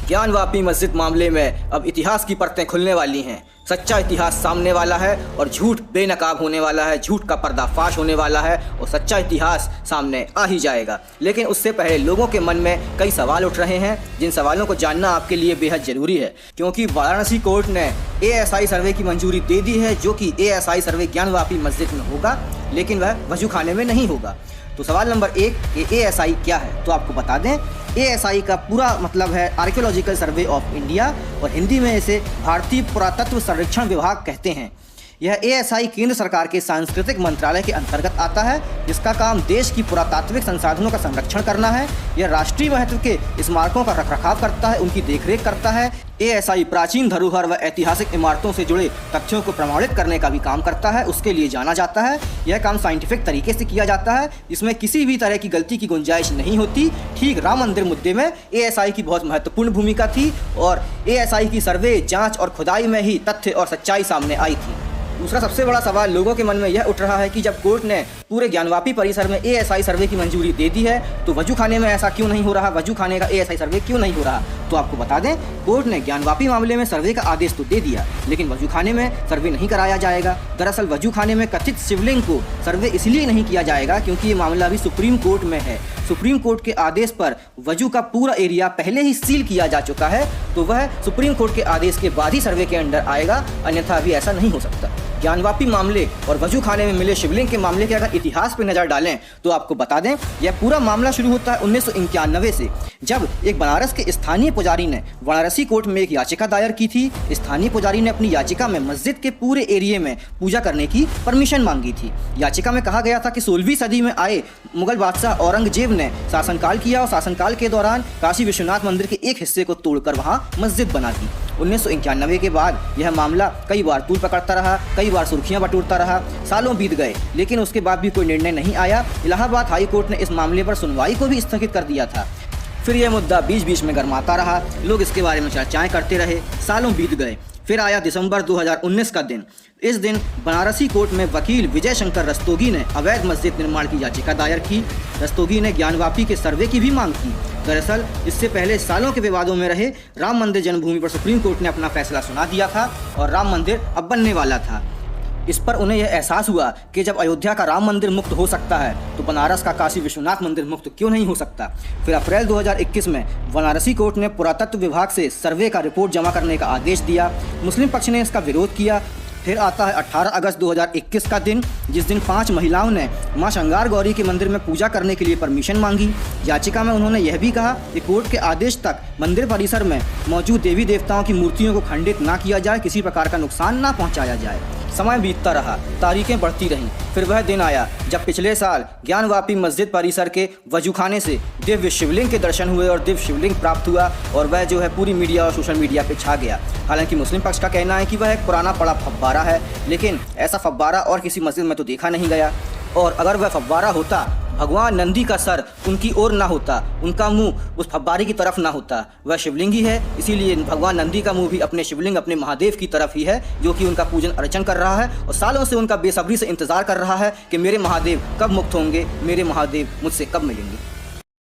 ज्ञानवापी मस्जिद मामले में अब इतिहास की परतें खुलने वाली हैं। सच्चा इतिहास सामने वाला है और झूठ बेनकाब होने वाला है, झूठ का पर्दाफाश होने वाला है और सच्चा इतिहास सामने आ ही जाएगा। लेकिन उससे पहले लोगों के मन में कई सवाल उठ रहे हैं, जिन सवालों को जानना आपके लिए बेहद ज़रूरी है, क्योंकि वाराणसी कोर्ट ने ASI सर्वे की मंजूरी दे दी है, जो कि ASI सर्वे ज्ञानवापी मस्जिद में होगा, लेकिन वह वजू खाने में नहीं होगा। तो सवाल नंबर 1 कि ASI क्या है, तो आपको बता दें ASI का पूरा मतलब है आर्कियोलॉजिकल सर्वे ऑफ इंडिया, और हिंदी में इसे भारतीय पुरातत्व सर्वेक्षण विभाग कहते हैं। यह ASI केंद्र सरकार के सांस्कृतिक मंत्रालय के अंतर्गत आता है, जिसका काम देश की पुरातात्विक संसाधनों का संरक्षण करना है। यह राष्ट्रीय महत्व के स्मारकों का रखरखाव करता है, उनकी देखरेख करता है। ASI प्राचीन धरोहर व ऐतिहासिक इमारतों से जुड़े तथ्यों को प्रमाणित करने का भी काम करता है, उसके लिए जाना जाता है। यह काम साइंटिफिक तरीके से किया जाता है, इसमें किसी भी तरह की गलती की गुंजाइश नहीं होती। ठीक राम मंदिर मुद्दे में ASI की बहुत महत्वपूर्ण भूमिका थी और ASI की सर्वे, जांच और खुदाई में ही तथ्य और सच्चाई सामने आई थी। दूसरा सबसे बड़ा सवाल लोगों के मन में यह उठ रहा है कि जब कोर्ट ने पूरे ज्ञानवापी परिसर में ASI सर्वे की मंजूरी दे दी है, तो वजू खाने में ऐसा क्यों नहीं हो रहा, वजू खाने का ASI सर्वे क्यों नहीं हो रहा। तो आपको बता दें, कोर्ट ने ज्ञानवापी मामले में सर्वे का आदेश तो दे दिया, लेकिन वजू खाने में सर्वे नहीं कराया जाएगा। दरअसल वजू खाने में कथित शिवलिंग को सर्वे इसलिए नहीं किया जाएगा क्योंकि ये मामला अभी सुप्रीम कोर्ट में है। सुप्रीम कोर्ट के आदेश पर वजू का पूरा एरिया पहले ही सील किया जा चुका है, तो वह सुप्रीम कोर्ट के आदेश के बाद ही सर्वे के अंडर आएगा, अन्यथा अभी ऐसा नहीं हो सकता। ज्ञानवापी मामले और वजू खाने में मिले शिवलिंग के मामले के अगर इतिहास पर नज़र डालें तो आपको बता दें, यह पूरा मामला शुरू होता है 1991 से, जब एक बनारस के स्थानीय पुजारी ने वाराणसी कोर्ट में एक याचिका दायर की थी। स्थानीय पुजारी ने अपनी याचिका में मस्जिद के पूरे एरिया में पूजा करने की परमिशन मांगी थी। याचिका में कहा गया था कि 16वीं सदी में आए मुगल बादशाह औरंगजेब ने शासनकाल किया और शासनकाल के दौरान काशी विश्वनाथ मंदिर के एक हिस्से को तोड़कर वहां मस्जिद बना दी। 1991 के बाद यह मामला कई बार तूल पकड़ता रहा, कई बार सुर्खियां बटोरता रहा, सालों बीत गए, लेकिन उसके बाद भी कोई निर्णय नहीं आया। इलाहाबाद हाई कोर्ट ने इस मामले पर सुनवाई को भी स्थगित कर दिया था। फिर यह मुद्दा बीच बीच में गरमाता रहा, लोग इसके बारे में चर्चाएं करते रहे, सालों बीत गए। फिर आया दिसंबर 2019 का दिन। इस दिन बनारसी कोर्ट में वकील विजय शंकर रस्तोगी ने अवैध मस्जिद निर्माण की याचिका दायर की। रस्तोगी ने ज्ञानवापी के सर्वे की भी मांग की। दरअसल इससे पहले सालों के विवादों में रहे राम मंदिर जन्मभूमि पर सुप्रीम कोर्ट ने अपना फैसला सुना दिया था और राम मंदिर अब बनने वाला था। इस पर उन्हें यह एहसास हुआ कि जब अयोध्या का राम मंदिर मुक्त हो सकता है, तो बनारस का काशी विश्वनाथ मंदिर मुक्त क्यों नहीं हो सकता। फिर अप्रैल 2021 में वाराणसी कोर्ट ने पुरातत्व विभाग से सर्वे का रिपोर्ट जमा करने का आदेश दिया। मुस्लिम पक्ष ने इसका विरोध किया। फिर आता है 18 अगस्त 2021 का दिन, जिस दिन 5 महिलाओं ने मां श्रृंगार गौरी के मंदिर में पूजा करने के लिए परमिशन मांगी। याचिका में उन्होंने यह भी कहा कि कोर्ट के आदेश तक मंदिर परिसर में मौजूद देवी देवताओं की मूर्तियों को खंडित ना किया जाए, किसी प्रकार का नुकसान ना पहुंचाया जाए। समय बीतता रहा, तारीखें बढ़ती रहीं। फिर वह दिन आया जब पिछले साल ज्ञानवापी मस्जिद परिसर के वजूखाने से दिव्य शिवलिंग के दर्शन हुए और दिव्य शिवलिंग प्राप्त हुआ, और वह जो है पूरी मीडिया और सोशल मीडिया पे छा गया। हालांकि मुस्लिम पक्ष का कहना है कि वह एक पुराना पड़ा फव्वारा है, लेकिन ऐसा फव्वारा और किसी मस्जिद में तो देखा नहीं गया। और अगर वह फव्वारा होता, भगवान नंदी का सर उनकी ओर ना होता, उनका मुंह उस फव्वारे की तरफ ना होता। वह शिवलिंग ही है, इसीलिए भगवान नंदी का मुंह भी अपने शिवलिंग, अपने महादेव की तरफ ही है, जो कि उनका पूजन अर्चन कर रहा है और सालों से उनका बेसब्री से इंतजार कर रहा है कि मेरे महादेव कब मुक्त होंगे, मेरे महादेव मुझसे कब मिलेंगे।